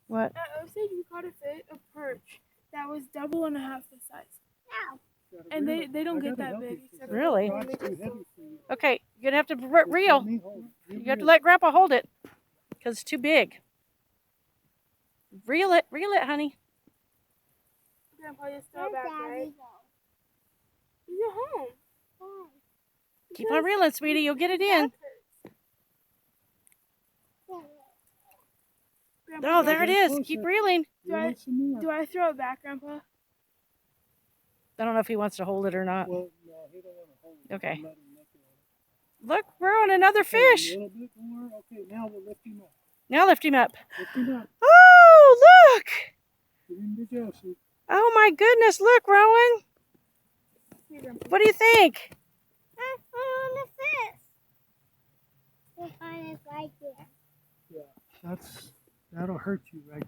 What? At Osage, we caught a perch that was double and a half the size. Ow. And they don't get that big. Except Really? when they get Okay, you're gonna have to reel. You have to let Grandpa hold it, because it's too big. Reel it, honey. Grandpa just throw it back, right? He's at home. Keep on reeling, sweetie. You'll get it in. Grandpa, Oh, there it is. Keep reeling. do I throw it back, Grandpa? I don't know if he wants to hold it or not. Well, no, he don't want to hold it. Okay. Let him look at it. Look, we're on another fish. A little bit more. Okay, now we'll lift him up. Now lift him up. Lift him up. Oh, look. Get him to Josie. Oh, my goodness. Look, Rowan. What do you think? I found a fish. The one is right there. Yeah, that'll hurt you right